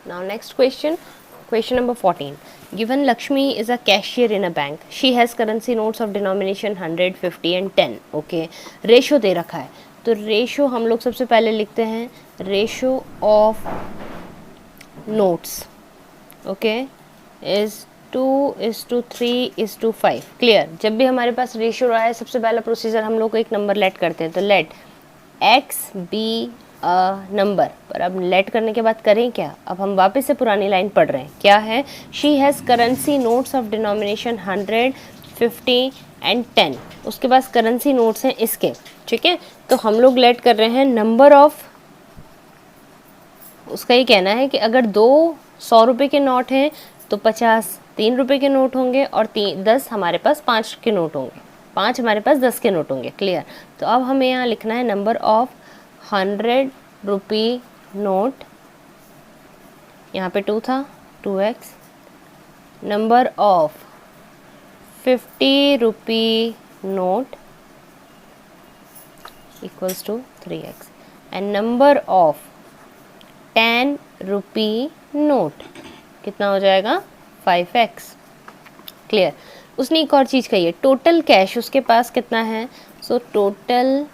Now next question, question number 14. Given Lakshmi is a cashier in a bank. She has currency notes of denomination 100, 50 and 10. Okay. Ratio दे रखा है, तो ratio हम लोग सबसे पहले लिखते हैं ratio of notes, okay, is 2:3:5. Clear. जब भी हमारे पास रेशियो रहा है, सबसे पहला प्रोसीजर हम लोग को एक नंबर लेट करते हैं, तो लेट एक्स बी नंबर. पर अब लेट करने के बाद करें क्या, अब हम वापस से पुरानी लाइन पढ़ रहे हैं. क्या है, she has currency notes of denomination 100, 50 and 10. उसके पास करेंसी नोट्स हैं इसके. ठीक है, तो हम लोग लेट कर रहे हैं नंबर ऑफ, उसका ये कहना है कि अगर 100 रुपये के नोट हैं तो 50 3 रुपये के नोट होंगे और 10 हमारे पास 5 के नोट होंगे, 5 हमारे पास 10 के नोट होंगे. क्लियर. तो अब हमें यहाँ लिखना है नंबर ऑफ 100 रुपी नोट, यहाँ पे 2 था 2x, number of 50 rupee note equals to 3x and number of 10 rupee note कितना हो जाएगा 5x. क्लियर. उसने एक और चीज़ कही है, टोटल कैश उसके पास कितना है, so total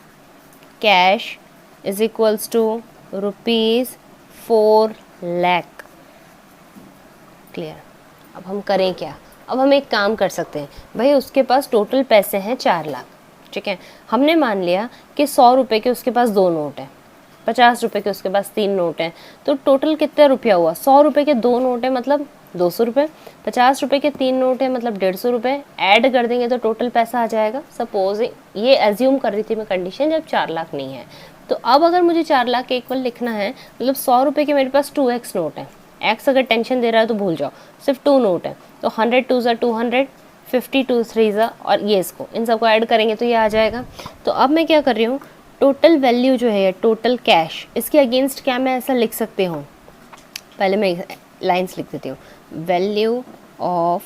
cash is equals to ₹4 lakh. Clear. अब हम करें क्या, अब हम एक काम कर सकते हैं भाई, उसके पास टोटल पैसे हैं 4 लाख. ठीक है, हमने मान लिया कि 100 रुपये के उसके पास 2 नोट हैं, 50 रुपये के उसके पास 3 नोट हैं, तो टोटल कितना रुपया हुआ, 100 रुपये के 2 नोट हैं मतलब 200 रुपये, 50 रुपये के 3 नोट हैं मतलब 150 रुपये. ऐड कर देंगे तो टोटल पैसा आ जाएगा. सपोज ये एज्यूम कर रही थी मैं कंडीशन जब 4 लाख नहीं है. तो अब अगर मुझे 4 लाख के इक्वल लिखना है, मतलब 100 रुपये के मेरे पास 2x नोट है. एक्स अगर टेंशन दे रहा है तो भूल जाओ, सिर्फ 2 नोट है. तो 100 2 ज़ा 200, 50 2 3 ज़ा, और ये इसको इन सबको ऐड करेंगे तो ये आ जाएगा. तो अब मैं क्या कर रही हूँ, टोटल वैल्यू जो है टोटल कैश, इसके अगेंस्ट क्या मैं ऐसा लिख सकती हूँ, पहले मैं लाइंस लिख देती हूँ. वैल्यू ऑफ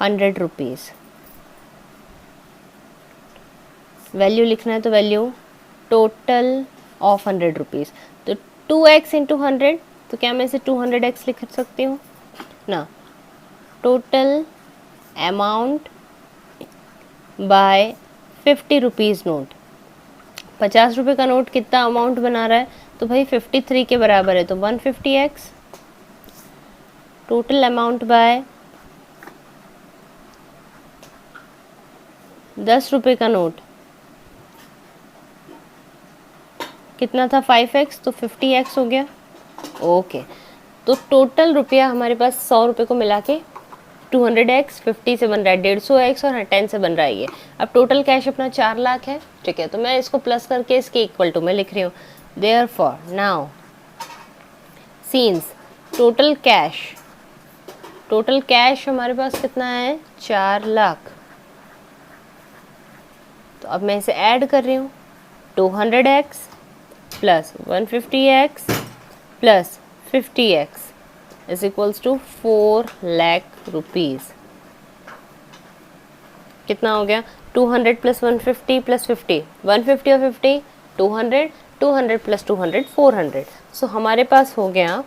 100 रुपीज़, वैल्यू लिखना है तो वैल्यू टोटल ऑफ 100 रुपीज़. तो 2x इंटू 100, तो क्या मैं इसे 200x लिख सकती हूँ ना. Total amount by 50 rupees note, 50 रुपये का नोट कितना अमाउंट बना रहा है, तो भाई 53 के बराबर है, तो 150x. टोटल अमाउंट बाय 10 रुपये का नोट कितना था 5x, तो 50x हो गया. ओके, तो टोटल रुपया हमारे पास 100 रुपये को मिला के 200x, 50 से बन रहा है 150x और 10 से बन रहा है ये. अब टोटल कैश अपना 4 लाख है. ठीक है, तो मैं इसको प्लस करके इसके इक्वल टू में लिख रही हूँ. Therefore now since total cash हमारे पास कितना है 4 लाख, तो अब मैं इसे ऐड कर रही हूँ. 200x plus 150x plus 50x is equals to 4 lakh rupees. कितना हो गया, 200 प्लस 150 प्लस 50, 150 और 50 200, 200 प्लस 200 400. सो हमारे पास हो गया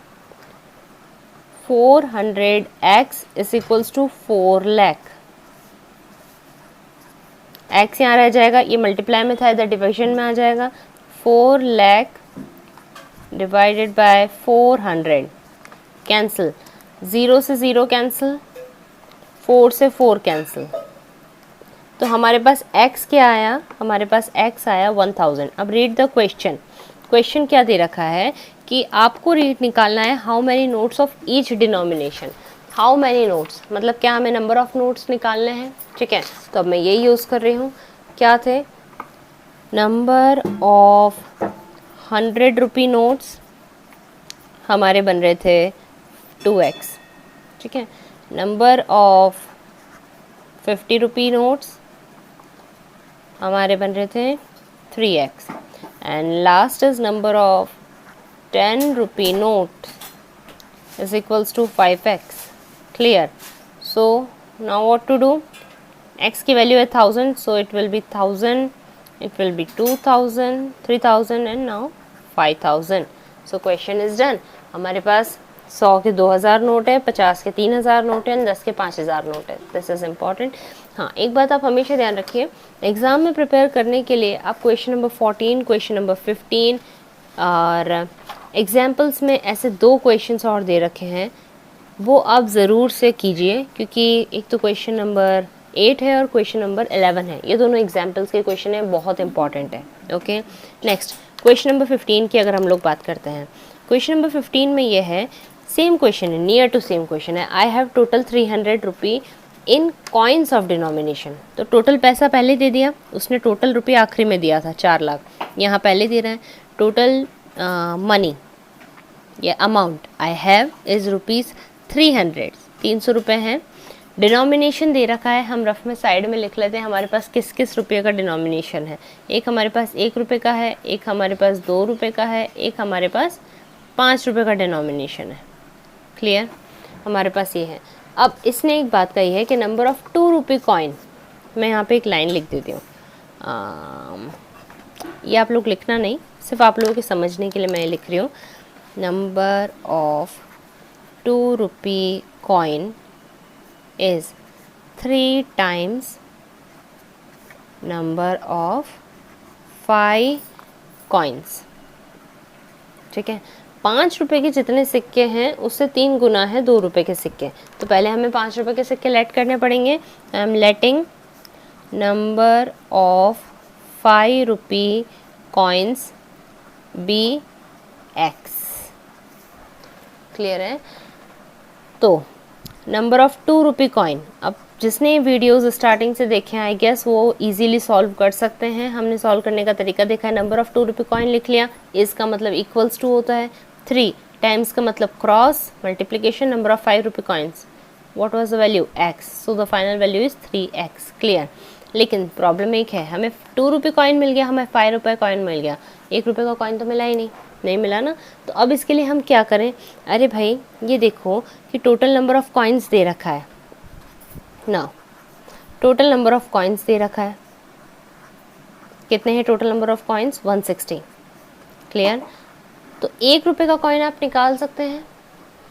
400x is equals to 4 lakh. x यहाँ रह जाएगा, ये मल्टीप्लाई में था इधर डिविजन में आ जाएगा. 4 लाख डिवाइडेड बाय 400, कैंसिल, 0 से 0 कैंसिल, 4 से 4 कैंसिल. तो हमारे पास x क्या आया, हमारे पास x आया 1000. अब रीड द क्वेश्चन. क्वेश्चन क्या दे रखा है कि आपको रीड निकालना है how many notes of each denomination. How many notes मतलब क्या हमें नंबर ऑफ नोट्स निकालने हैं. ठीक है, तो अब मैं यही यूज़ कर रही हूँ. क्या थे, नंबर ऑफ 100 रुपी नोट्स हमारे बन रहे थे 2x. ठीक है, नंबर ऑफ 50 रुपी नोट्स हमारे बन रहे थे 3x and last is number of 10 rupee note is equals to 5x. Clear. So now what to do, x की वैल्यू है 1000, so it will be 1000, it will be 2000, 3000 and now 5000. So question is done. हमारे पास 100 के 2000 note है, 50 के 3000 note है, 10 के 5000 नोट है। This is important. हाँ, एक बात आप हमेशा ध्यान रखिए, एग्जाम में प्रिपेयर करने के लिए आप क्वेश्चन नंबर 14, क्वेश्चन नंबर 15 और एग्जाम्पल्स में ऐसे 2 क्वेश्चंस और दे रखे हैं, वो आप ज़रूर से कीजिए, क्योंकि एक तो क्वेश्चन नंबर 8 है और क्वेश्चन नंबर 11 है, ये दोनों एग्जाम्पल्स के क्वेश्चन है, बहुत इंपॉर्टेंट है। ओके, नेक्स्ट क्वेश्चन नंबर 15 की अगर हम लोग बात करते हैं, क्वेश्चन नंबर 15 में ये है, सेम क्वेश्चन है, नियर टू सेम क्वेश्चन है। I have total 300 rupee in coins of denomination. तो टोटल पैसा पहले दे दिया उसने, टोटल रुपये आखिरी में दिया था 4 लाख, यहाँ पहले दे रहा है। टोटल मनी या amount I have is rupees 300, 300 रुपये हैं। डिनोमिनेशन दे रखा है, हम रफ में साइड में लिख लेते हैं हमारे पास किस किस रुपये का डिनोमिनेशन है। एक हमारे पास 1 रुपये का है, एक हमारे पास 2 रुपये का है, एक हमारे पास 5 रुपये का डिनोमिनेशन है। क्लियर, हमारे पास ये है। अब इसने एक बात कही है कि नंबर ऑफ़ 2 रुपये कॉइन, मैं यहाँ पे एक लाइन लिख देती हूँ, ये आप लोग लिखना नहीं, सिर्फ आप लोगों के समझने के लिए मैं लिख रही हूँ। नंबर ऑफ 2 रुपये coin is 3 times number of 5 coins। ठीक है, 5 रुपये के जितने सिक्के हैं उससे 3 गुना है 2 रुपये के सिक्के। तो पहले हमें 5 रुपये के सिक्के लेट करने पड़ेंगे। I am letting number of 5 रुपये कॉइन्स बी एक्स। क्लियर है? तो नंबर ऑफ़ 2 रुपये कॉइन, अब जिसने वीडियोस स्टार्टिंग से देखे हैं आई गेस वो इजीली सॉल्व कर सकते हैं। हमने सॉल्व करने का तरीका देखा है। नंबर ऑफ़ 2 रुपये कॉइन लिख लिया, इसका मतलब इक्वल्स टू होता है 3, टाइम्स का मतलब क्रॉस, मल्टीप्लिकेशन नंबर ऑफ़ 5 रुपये coins, what was the value x, so the final value is 3x। Clear, लेकिन प्रॉब्लम एक है, हमें 2 रुपये कॉइन मिल गया, हमें 5 रुपये कॉइन मिल गया, 1 रुपये का कॉइन तो मिला ही नहीं मिला ना। तो अब इसके लिए हम क्या करें? अरे भाई ये देखो कि टोटल नंबर ऑफ़ कॉइन्स दे रखा है ना, टोटल नंबर ऑफ़ कॉइन्स दे रखा है, कितने हैं total number of coins? 160। Clear, तो 1 रुपये का कॉइन आप निकाल सकते हैं।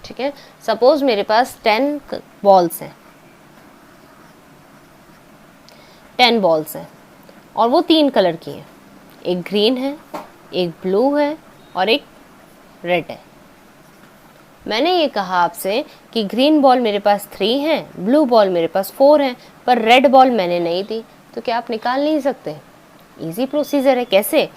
ठीक है, सपोज मेरे पास 10 बॉल्स हैं, 10 बॉल्स हैं और वो 3 कलर की हैं, एक ग्रीन है, एक ब्लू है और एक रेड है। मैंने ये कहा आपसे कि ग्रीन बॉल मेरे पास 3 है, ब्लू बॉल मेरे पास 4 है, पर रेड बॉल मैंने नहीं दी, तो क्या आप निकाल नहीं सकते? इजी प्रोसीजर है। कैसे?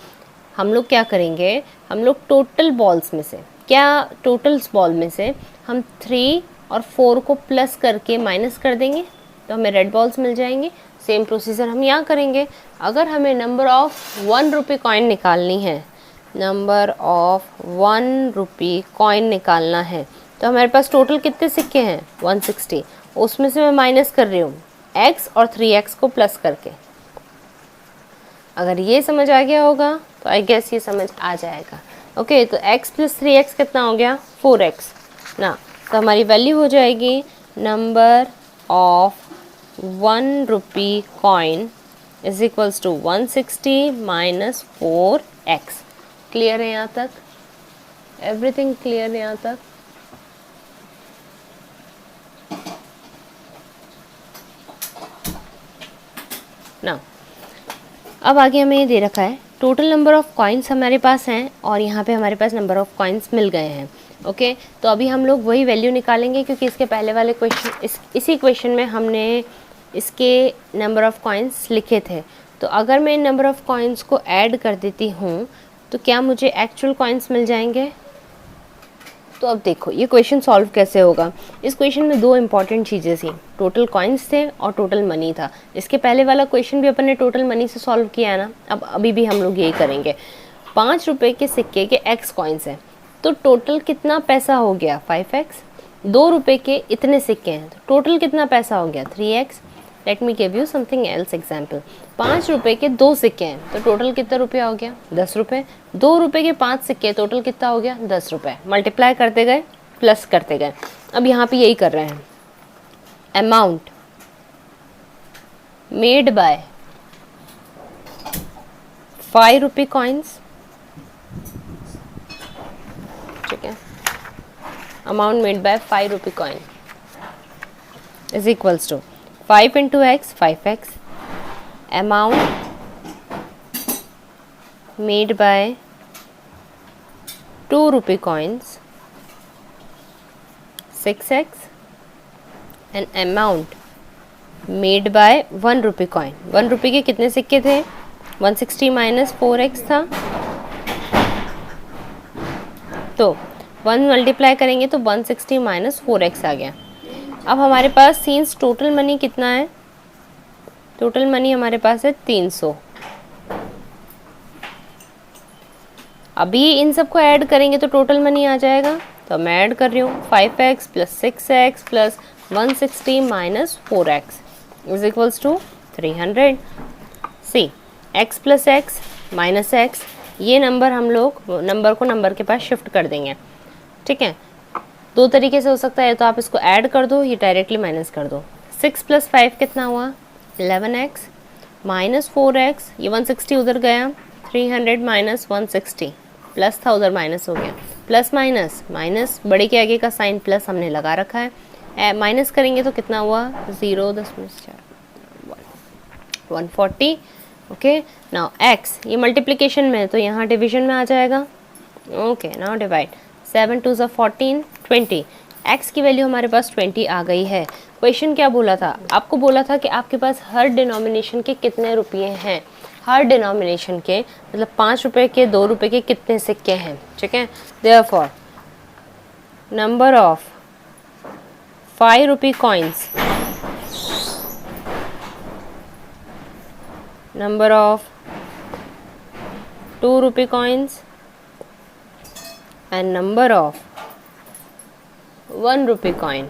हम लोग क्या करेंगे, हम लोग टोटल बॉल्स में से, क्या टोटल्स बॉल में से हम 3 और 4 को प्लस करके माइनस कर देंगे तो हमें रेड बॉल्स मिल जाएंगे। सेम प्रोसीजर हम यहाँ करेंगे। अगर हमें नंबर ऑफ़ 1 रुपये कॉइन निकालनी है, नंबर ऑफ 1 रुपये कॉइन निकालना है, तो हमारे पास टोटल कितने सिक्के हैं? 160। उसमें से मैं माइनस कर रही हूँ x और 3x को प्लस करके। अगर ये समझ आ गया होगा तो आई गेस ये समझ आ जाएगा। ओके, तो x प्लस 3x कितना हो गया? 4x ना। तो हमारी वैल्यू हो जाएगी नंबर ऑफ 1 रुपये coin is equals to 160 minus 4x। Clear है यहाँ तक? एवरीथिंग क्लियर है यहाँ तक? ना, अब आगे हमें ये दे रखा है टोटल नंबर ऑफ़ कॉइन्स हमारे पास हैं और यहाँ पे हमारे पास नंबर ऑफ़ कॉइन्स मिल गए हैं। ओके, तो अभी हम लोग वही वैल्यू निकालेंगे, क्योंकि इसके पहले वाले क्वेश्चन, इसी क्वेश्चन में हमने इसके नंबर ऑफ़ कॉइन्स लिखे थे। तो अगर मैं इन नंबर ऑफ़ कॉइन्स को ऐड कर देती हूँ तो क्या मुझे एक्चुअल कॉइन्स मिल जाएंगे? तो अब देखो ये क्वेश्चन सॉल्व कैसे होगा। इस क्वेश्चन में 2 इंपॉर्टेंट चीज़ें थी, टोटल कॉइन्स थे और टोटल मनी था। इसके पहले वाला क्वेश्चन भी अपन ने टोटल मनी से सॉल्व किया है ना, अब अभी भी हम लोग यही करेंगे। 5 रुपये के सिक्के के x कॉइन्स हैं, तो टोटल कितना पैसा हो गया? 5x। 2 रुपये के इतने सिक्के हैं, तो टोटल कितना पैसा हो गया? 3x। Let me give you something else example. 5 रुपये के 2 सिक्के हैं, तो टोटल कितना रुपया हो गया? 10 रुपये। 2 रुपये के 5 सिक्के, टोटल कितना हो गया? 10 रुपये। मल्टीप्लाई करते गए, प्लस करते गए। अब यहाँ पे यही कर रहे हैं, अमाउंट मेड बाय 5 रुपये coins amount made by 5 rupee coin is equals to 5 into x 5x, amount made by 2 rupee coins 6x, and amount made by 1 rupee coin. 1 रुपये के कितने सिक्के थे? 160 माइनस 4x था, तो 1 मल्टीप्लाई करेंगे तो 160 माइनस 4x आ गया। अब हमारे पास सीन्स टोटल मनी कितना है? टोटल मनी हमारे पास है 300। अभी इन सबको ऐड करेंगे तो टोटल मनी आ जाएगा, तो मैं ऐड कर रही हूँ 5x plus 6x plus 160 minus 4x is equals to 300। See x plus x minus x, ये नंबर हम लोग नंबर को नंबर के पास शिफ्ट कर देंगे, ठीक है। दो तरीके से हो सकता है, तो आप इसको ऐड कर दो, ये डायरेक्टली माइनस कर दो। 6 प्लस 5 कितना हुआ? 11x माइनस 4x, ये 160 उधर गया, 300 माइनस 160, प्लस था उधर माइनस हो गया, प्लस माइनस माइनस, बड़े के आगे का साइन प्लस हमने लगा रखा है, माइनस करेंगे तो कितना हुआ? 0 10 140। ओके, नाउ x ये मल्टीप्लिकेशन में है तो यहाँ डिवीजन में आ जाएगा। ओके, नाउ डिवाइड 7 2 14 20, x की वैल्यू हमारे पास 20 आ गई है। क्वेश्चन क्या बोला था? आपको बोला था कि आपके पास हर डिनोमिनेशन के कितने रुपये हैं, हर डिनोमिनेशन के मतलब 5 रुपये के 2 रुपये के कितने सिक्के हैं, ठीक है। Therefore number of 5 rupee coins, number of 2 rupee coins and number of 1 rupee coin,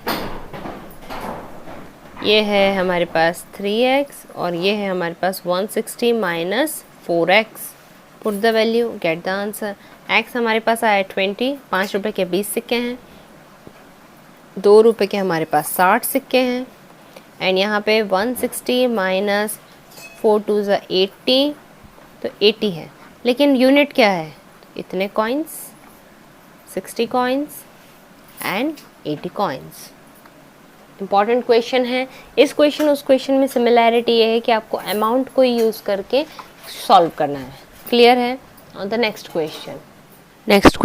ये है हमारे पास 3x और ये है हमारे पास 160 minus 4x। Put the value, get the answer. x हमारे पास आया 20, 5 रुपये के 20 सिक्के हैं, 2 रुपये के हमारे पास 60 सिक्के हैं, एंड यहाँ पे 160 माइनस 4 2 80, तो 80 है, लेकिन यूनिट क्या है? इतने coins, 60 coins and 80 coins. Important question है। इस क्वेश्चन उस क्वेश्चन में सिमिलैरिटी ये है कि आपको अमाउंट को यूज़ करके सॉल्व करना है। क्लियर है? On the next question. Next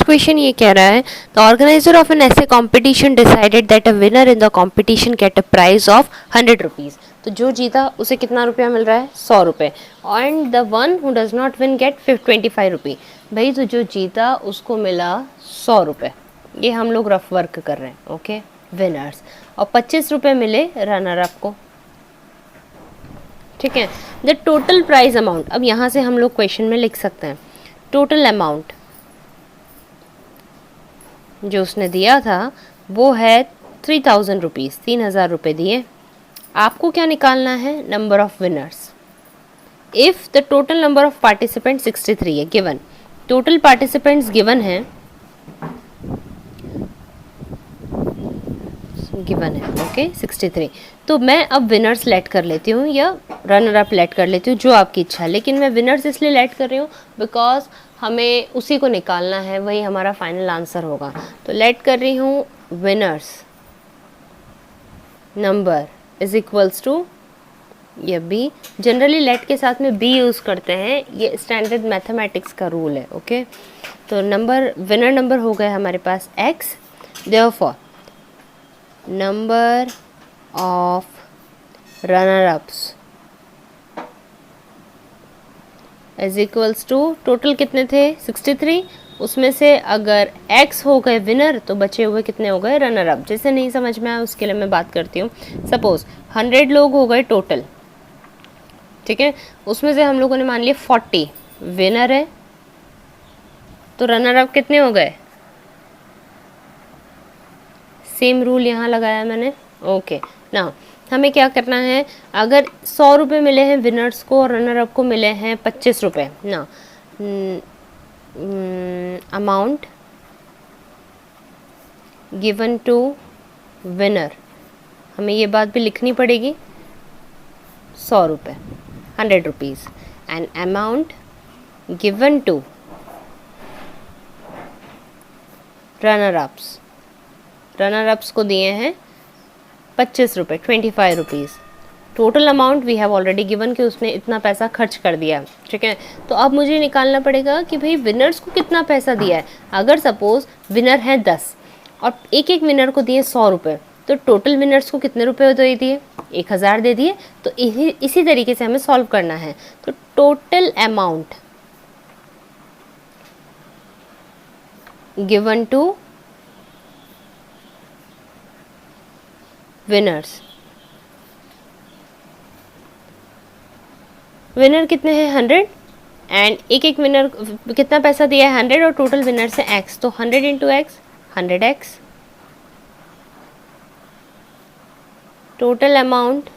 question ये कह रहा है, the organiser of an essay competition decided that a winner in the competition get a prize of 100 rupees. तो जो जीता उसे कितना रुपया मिल रहा है? 100 रुपये। And the one who does not win get 25 rupee. भाई तो जो जीता उसको मिला 100 रुपये। ये हम लोग रफ वर्क कर रहे हैं, ओके, विनर्स। और 25 रुपये मिले रनर अप को, ठीक है। द टोटल प्राइज अमाउंट, अब यहाँ से हम लोग क्वेश्चन में लिख सकते हैं टोटल अमाउंट जो उसने दिया था वो है 3000 रुपीज़, 3000 रुपये दिए। आपको क्या निकालना है? Number of winners. If the total number of participant 63 है गिवन, टोटल पार्टिसिपेंट्स गिवन है, ओके 63। तो मैं अब विनर्स लेट कर लेती हूँ या रनर अप लेट कर लेती हूँ, जो आपकी इच्छा है, लेकिन मैं विनर्स इसलिए लेट कर रही हूँ बिकॉज हमें उसी को निकालना है, वही हमारा फाइनल आंसर होगा। तो लेट कर रही हूँ winners number is equals to ये बी। जनरली लेट के साथ में बी यूज़ करते हैं, ये स्टैंडर्ड मैथमेटिक्स का रूल है, ओके। तो नंबर विनर नंबर हो गया हमारे पास X, therefore number of runner ups is equals to total कितने थे? 63। उसमें से अगर x हो गए विनर तो बचे हुए कितने हो गए? Runner up. जैसे नहीं समझ में आया उसके लिए मैं बात करती हूँ। सपोज 100 लोग हो गए टोटल, ठीक है, उसमें से हम लोगों ने मान लिया 40 विनर है, तो रनर अप कितने हो गए? सेम रूल यहाँ लगाया मैंने, ओके। नाउ हमें क्या करना है? अगर 100 रुपये मिले हैं विनर्स को और रनर अप को मिले हैं 25 रुपये, ना अमाउंट गिवन टू विनर, हमें ये बात भी लिखनी पड़ेगी, 100 रुपये 100 rupees, and amount given to runner ups को दिए हैं 25 रुपये, 25 rupees. Total amount we have already given कि उसने इतना पैसा खर्च कर दिया, ठीक है। तो अब मुझे निकालना पड़ेगा कि भाई विनर्स को कितना पैसा दिया है। अगर सपोज विनर है 10 और एक एक विनर को दिए 100 रुपये, तो टोटल विनर्स को कितने रुपए दे दिए? 1000 दे दिए। तो इसी तरीके से हमें सॉल्व करना है। तो total amount given to winners, winner कितने हैं 100 एंड एक एक विनर कितना पैसा दिया है 100 और टोटल विनर से x, तो 100 इंटू x 100x। Total amount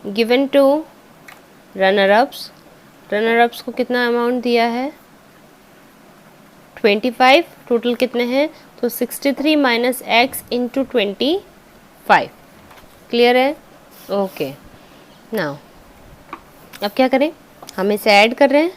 given to runner ups को कितना अमाउंट दिया है 25। टोटल कितने हैं? तो 63 माइनस x इंटू 25। क्लियर है? ओके। नाउ अब क्या करें? हम इसे ऐड कर रहे हैं।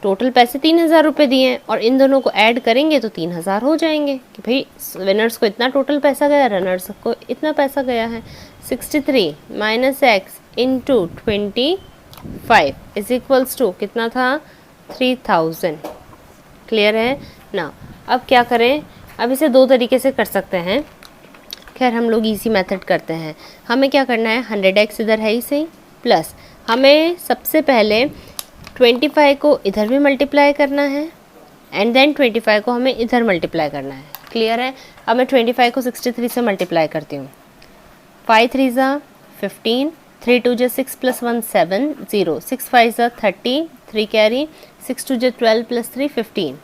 टोटल पैसे 3000 रुपये दिए हैं और इन दोनों को ऐड करेंगे तो 3000 हो जाएंगे कि भाई विनर्स को इतना टोटल पैसा गया, रनर्स को इतना पैसा गया है। 63 minus x into 25 is equals to कितना था 3000। क्लियर है ना? अब क्या करें? अब इसे दो तरीके से कर सकते हैं। खैर हम लोग इजी मेथड करते हैं। हमें क्या करना है 100x इधर है ही सही, प्लस हमें सबसे पहले 25 को इधर भी मल्टीप्लाई करना है एंड देन 25 को हमें इधर मल्टीप्लाई करना है। क्लियर है? अब मैं 25 को 63 से मल्टीप्लाई करती हूँ। 5 3 ज़ा 15, 3 2 ज़ा 6 प्लस 1 7 0, 6 5 ज़ा 30, 3 कैरी, 6 2 ज़ा 12 plus 3 15।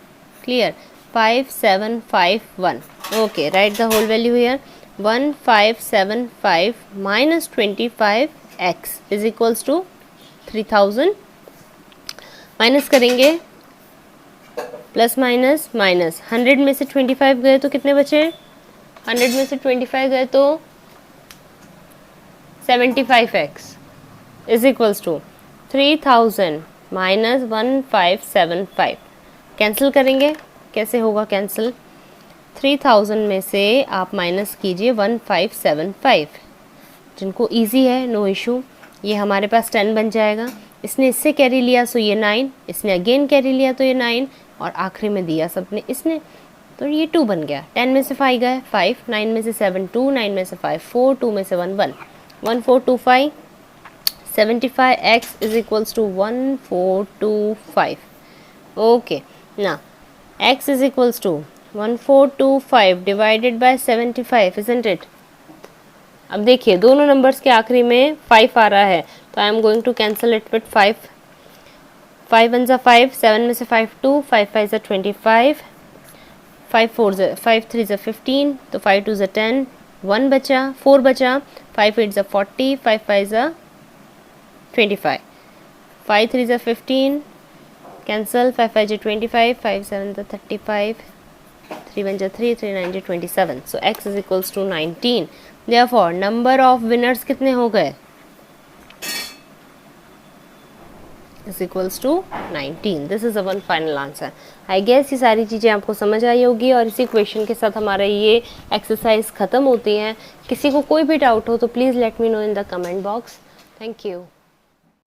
Clear? 5 7 5 1। Okay, write the whole value here. 1575 minus 25x is equals to 3000। Minus करेंगे, प्लस माइनस माइनस, 100 में से 25 गए तो कितने बचे? 100 में से 25 गए तो 75x is equals to 3000 minus 1575। Cancel करेंगे, कैसे होगा कैंसिल? 3000 में से आप माइनस कीजिए 1575। जिनको इजी है नो इशू, ये हमारे पास 10 बन जाएगा। इसने इससे कैरी लिया सो ये 9, इसने अगेन कैरी लिया तो ये 9 और आखिरी में दिया सबने इसने तो ये 2 बन गया। 10 में से 5 गए 5, 9 में से 7 2, 9 में से 5 4, 2 में से 1 1, 1425। 75x is equals to 1425। Okay, ना x is equals to 1425 divided by 75, isn't it? अब देखिए दोनों नंबर्स के आखिरी में 5 आ रहा है तो I am going to cancel it with 5। 5 1 ज़ा 5, 7 में से 5 2, 5 5 ज़ा 25, 5 3 ज़ा 15, तो 5 2 ज़ा 10, 1 बचा, 4 बचा, 5 8 ज़ा 40, 5 5 ज़ा 25, 5 3 ज़ा 15, कैंसिल, 5 5 ज़ा 25, 5 7 ज़ा 35, 3 1 ज़ा 3, 3 9 ज़ा 27। So x is equals to 19। Therefore, number of winners कितने हो गए? Is equals to 19. This is our final answer. I guess ये सारी चीज़ें आपको समझ आई होगी और इसी क्वेश्चन के साथ हमारा ये एक्सरसाइज ख़त्म होती है। किसी को कोई भी डाउट हो तो please let me know in the comment box. Thank you.